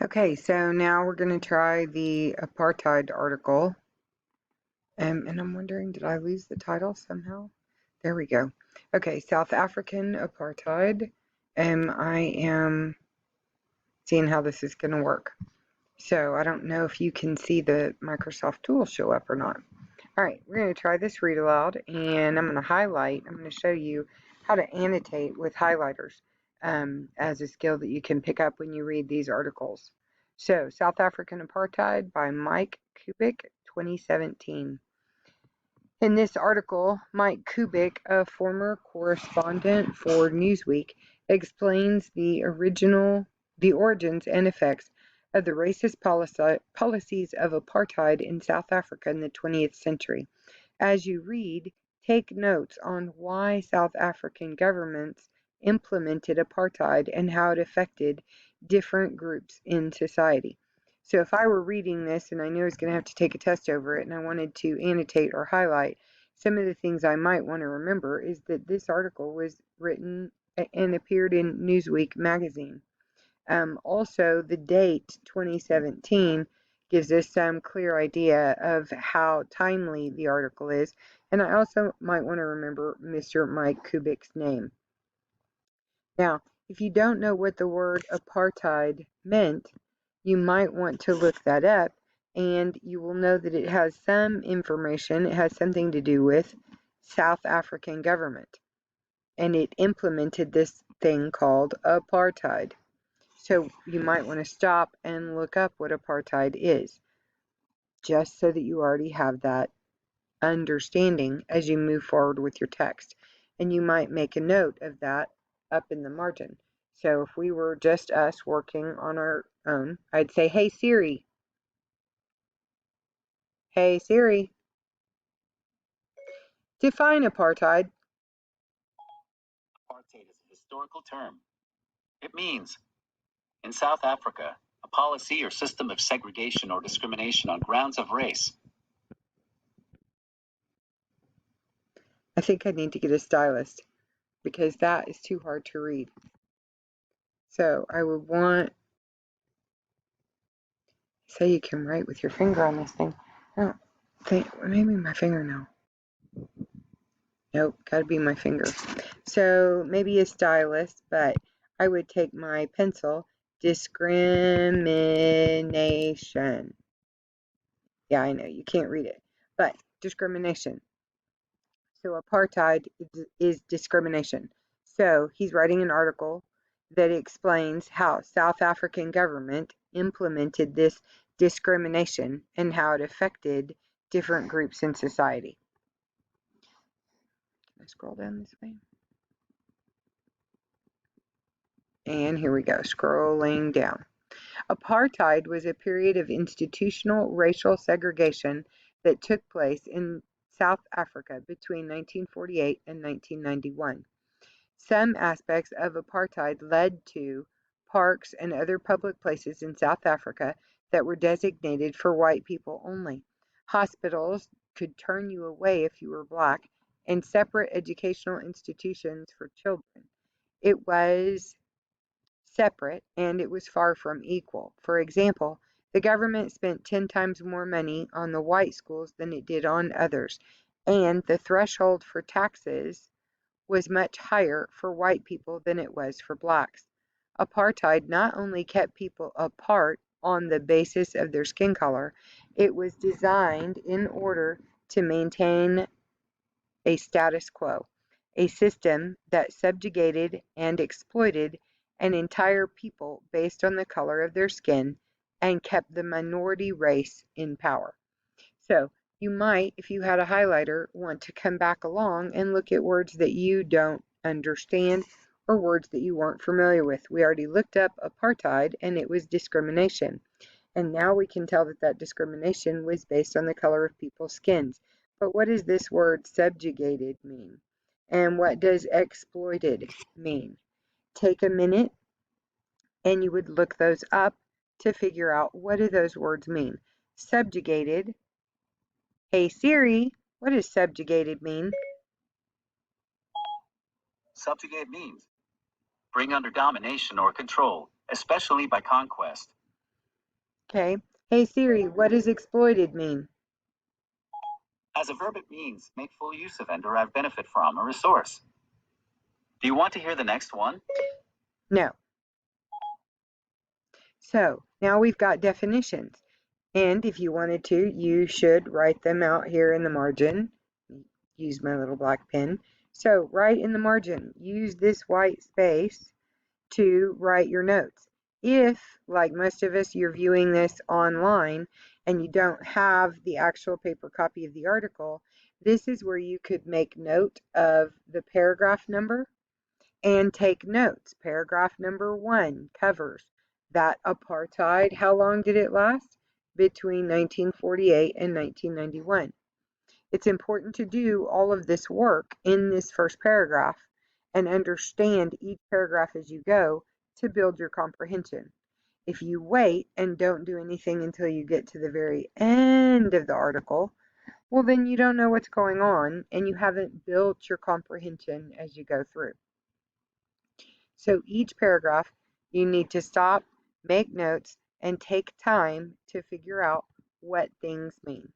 Okay, so now we're going to try the apartheid article. And I'm wondering, did I lose the title somehow? There we go. Okay, South African apartheid. I am seeing how this is going to work. So I don't know if you can see the Microsoft tools show up or not. All right, we're going to try this read aloud, and I'm going to highlight. I'm going to show you how to annotate with highlighters as a skill that you can pick up when you read these articles. So, South African Apartheid by Mike Kubik, 2017. In this article, Mike Kubik, a former correspondent for Newsweek, explains the origins and effects of the racist policies of apartheid in South Africa in the 20th century. As you read, take notes on why South African governments implemented apartheid and how it affected different groups in society. So if I were reading this and I knew I was going to have to take a test over it and I wanted to annotate or highlight, some of the things I might want to remember is that this article was written and appeared in Newsweek magazine. Also, the date 2017 gives us some clear idea of how timely the article is, and I also might want to remember Mr. Mike Kubik's name. Now, if you don't know what the word apartheid meant, you might want to look that up, and you will know that it has some information. It has something to do with South African government, and it implemented this thing called apartheid. So you might want to stop and look up what apartheid is, just so that you already have that understanding as you move forward with your text. And you might make a note of that up in the margin. So if we were just us working on our own, I'd say, hey Siri, define apartheid. Apartheid is a historical term. It means, in South Africa, a policy or system of segregation or discrimination on grounds of race. I think I need to get a stylist because that is too hard to read. So I would want, say you can write with your finger on this thing. I don't think, maybe my fingernail. Nope, gotta be my finger. So maybe a stylus, but I would take my pencil. Discrimination. Yeah, I know, you can't read it, but discrimination. So apartheid is discrimination. So he's writing an article that explains how South African government implemented this discrimination and how it affected different groups in society. Can I scroll down this way? And here we go, scrolling down. Apartheid was a period of institutional racial segregation that took place in South Africa between 1948 and 1991. Some aspects of apartheid led to parks and other public places in South Africa that were designated for white people only. Hospitals could turn you away if you were black, and separate educational institutions for children. It was separate, and it was far from equal. For example, the government spent 10 times more money on the white schools than it did on others, and the threshold for taxes was much higher for white people than it was for blacks. Apartheid not only kept people apart on the basis of their skin color, it was designed in order to maintain a status quo, a system that subjugated and exploited an entire people based on the color of their skin and kept the minority race in power. So you might, if you had a highlighter, want to come back along and look at words that you don't understand or words that you weren't familiar with. We already looked up apartheid and it was discrimination. And now we can tell that that discrimination was based on the color of people's skins. But what does this word subjugated mean? And what does exploited mean? Take a minute and you would look those up to figure out what do those words mean. Subjugated. Hey Siri, what does subjugated mean? Subjugate means bring under domination or control, especially by conquest. Okay. Hey Siri, what does exploited mean? As a verb, it means make full use of and derive benefit from a resource. Do you want to hear the next one? No. So now we've got definitions. And if you wanted to, you should write them out here in the margin. Use my little black pen. So write in the margin. Use this white space to write your notes. If, like most of us, you're viewing this online and you don't have the actual paper copy of the article, this is where you could make note of the paragraph number and take notes. Paragraph number 1 covers that apartheid. How long did it last? Between 1948 and 1991. It's important to do all of this work in this first paragraph and understand each paragraph as you go to build your comprehension. If you wait and don't do anything until you get to the very end of the article, well, then you don't know what's going on and you haven't built your comprehension as you go through. So each paragraph, you need to stop, make notes, and take time to figure out what things mean.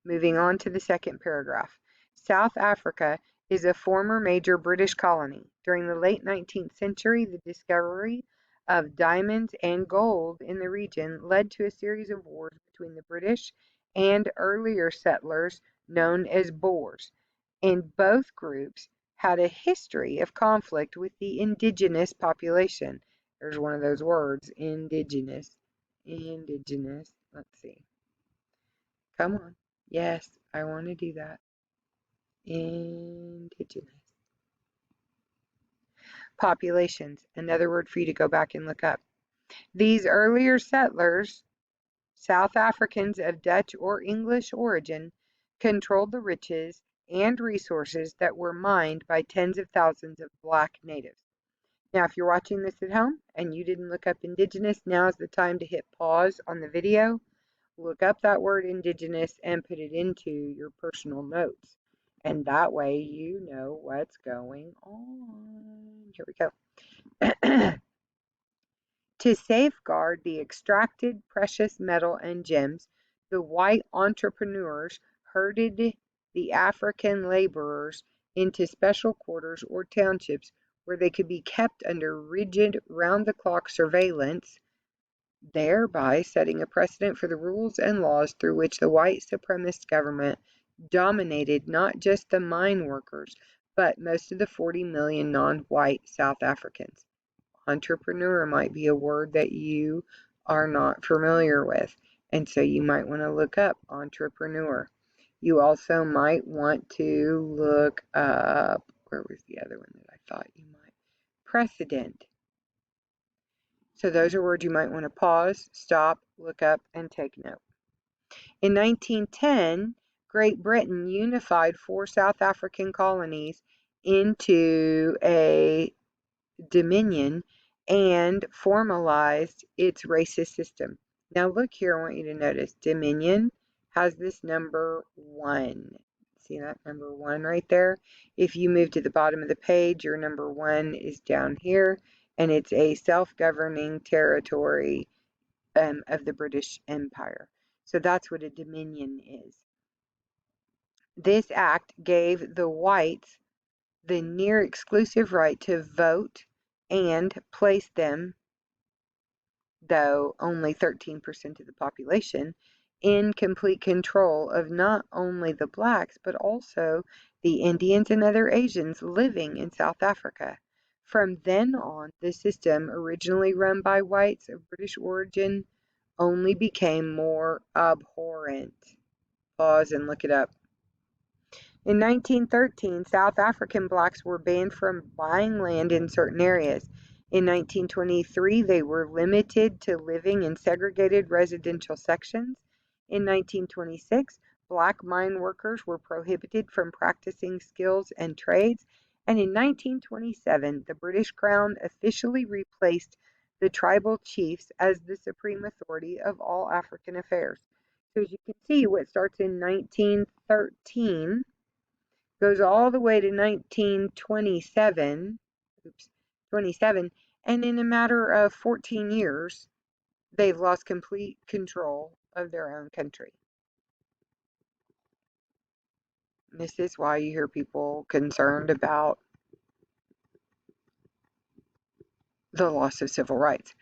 Moving on to the second paragraph. South Africa is a former major British colony. During the late 19th century, the discovery of diamonds and gold in the region led to a series of wars between the British and earlier settlers known as Boers, and both groups had a history of conflict with the indigenous population. There's one of those words, indigenous. Indigenous. Let's see. Come on. Yes, I want to do that. Indigenous. Populations. Another word for you to go back and look up. These earlier settlers, South Africans of Dutch or English origin, controlled the riches and resources that were mined by tens of thousands of black natives. Now, if you're watching this at home and you didn't look up indigenous, now is the time to hit pause on the video, look up that word indigenous, and put it into your personal notes. And that way you know what's going on. Here we go. To safeguard the extracted precious metal and gems, the white entrepreneurs herded the African laborers into special quarters or townships where they could be kept under rigid round-the-clock surveillance, thereby setting a precedent for the rules and laws through which the white supremacist government dominated not just the mine workers, but most of the 40 million non-white South Africans. Entrepreneur might be a word that you are not familiar with, and so you might want to look up entrepreneur. You also might want to look up, where was the other one that I thought you might? Precedent. So those are words you might want to pause, stop, look up, and take note. In 1910, Great Britain unified 4 South African colonies into a dominion and formalized its racist system. Now look here, I want you to notice dominion has this number 1. See that number 1 right there? If you move to the bottom of the page, your number 1 is down here, and it's a self-governing territory of the British Empire. So that's what a dominion is. This act gave the whites the near exclusive right to vote and placed them, though only 13% of the population, in complete control of not only the blacks but also the Indians and other Asians living in South Africa. From then on, the system, originally run by whites of British origin, only became more abhorrent. Pause and look it up. In 1913, South African blacks were banned from buying land in certain areas. In 1923, they were limited to living in segregated residential sections. In 1926, black mine workers were prohibited from practicing skills and trades. And in 1927, the British Crown officially replaced the tribal chiefs as the supreme authority of all African affairs. So as you can see, what starts in 1913 goes all the way to 1927, and in a matter of 14 years, They've lost complete control of their own country. This is why you hear people concerned about the loss of civil rights.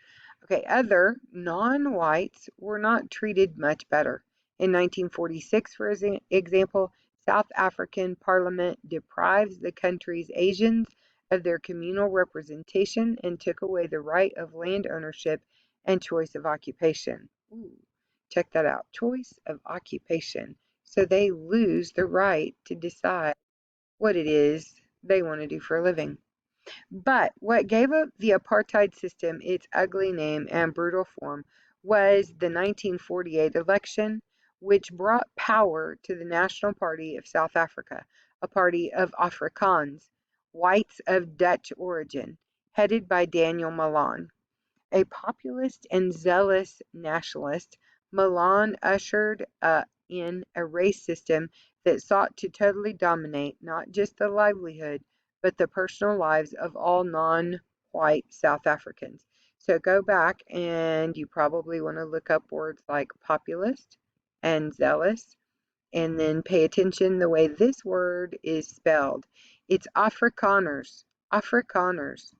Okay, other non-whites were not treated much better. In 1946, for example, South African Parliament deprives the country's Asians of their communal representation and took away the right of land ownership and choice of occupation. Ooh, check that out. Choice of occupation. So they lose the right to decide what it is they want to do for a living. But what gave up the apartheid system its ugly name and brutal form was the 1948 election, which brought power to the National Party of South Africa, a party of Afrikaans, whites of Dutch origin, headed by Daniel Malan. A populist and zealous nationalist, Milan ushered in a race system that sought to totally dominate not just the livelihood, but the personal lives of all non-white South Africans. So go back and you probably want to look up words like populist and zealous, and then pay attention the way this word is spelled. It's Afrikaners, Afrikaners,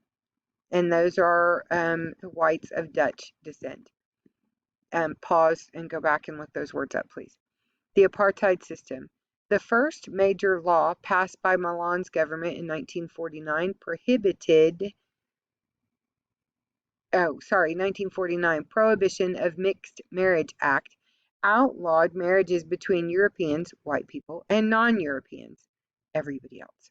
and those are the whites of Dutch descent. Pause and go back and look those words up, please. The apartheid system. The first major law passed by Milan's government in 1949 prohibited, 1949, Prohibition of Mixed Marriage Act outlawed marriages between Europeans, white people, and non-Europeans, everybody else.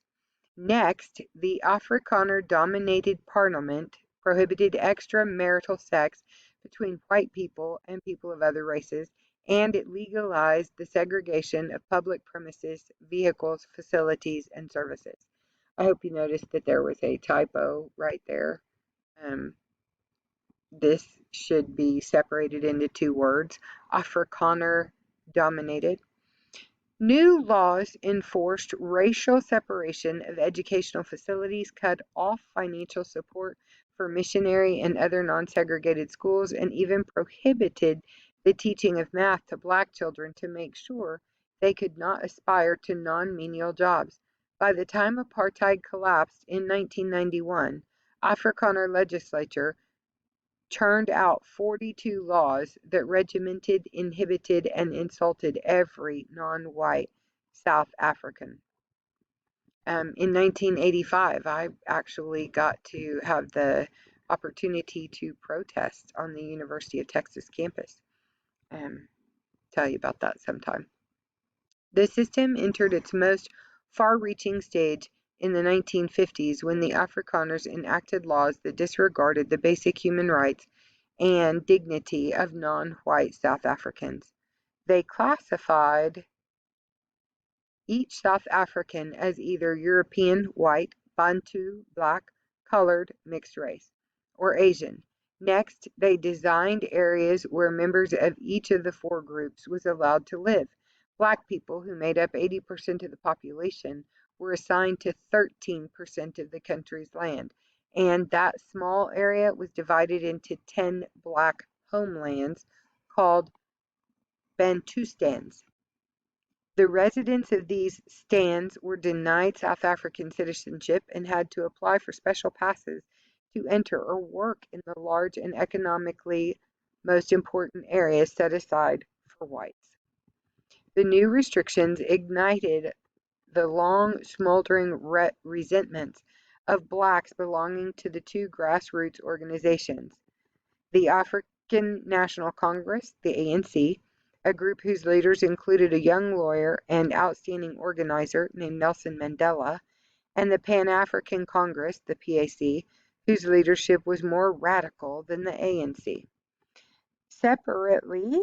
Next, the Afrikaner-dominated parliament prohibited extramarital sex between white people and people of other races, and it legalized the segregation of public premises, vehicles, facilities, and services. I hope you noticed that there was a typo right there. Um, this should be separated into two words, Afrikaner-dominated. New laws enforced racial separation of educational facilities, cut off financial support for missionary and other non-segregated schools, and even prohibited the teaching of math to black children to make sure they could not aspire to non-menial jobs. By the time apartheid collapsed in 1991, Afrikaner legislature churned out 42 laws that regimented, inhibited, and insulted every non-white South African. In 1985, I actually got to have the opportunity to protest on the University of Texas campus. Tell you about that sometime. The system entered its most far-reaching stage in the 1950s when the Afrikaners enacted laws that disregarded the basic human rights and dignity of non-white South Africans. They classified each South African as either European, white, Bantu, black, colored, mixed race, or Asian. Next, they designed areas where members of each of the four groups was allowed to live. Black people, who made up 80% of the population, were assigned to 13% of the country's land, and that small area was divided into 10 black homelands called Bantustans. The residents of these stands were denied South African citizenship and had to apply for special passes to enter or work in the large and economically most important areas set aside for whites. The new restrictions ignited the long smoldering resentments of blacks belonging to the two grassroots organizations, the African National Congress, the ANC, a group whose leaders included a young lawyer and outstanding organizer named Nelson Mandela, and the Pan-African Congress, the PAC, whose leadership was more radical than the ANC. Separately,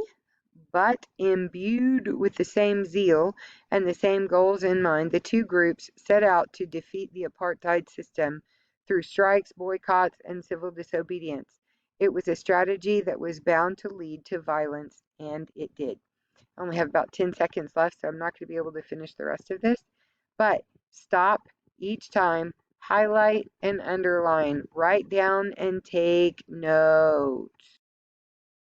but imbued with the same zeal and the same goals in mind, the two groups set out to defeat the apartheid system through strikes, boycotts, and civil disobedience. It was a strategy that was bound to lead to violence, and it did. I only have about 10 seconds left, so I'm not going to be able to finish the rest of this. But stop each time, highlight and underline, write down and take notes.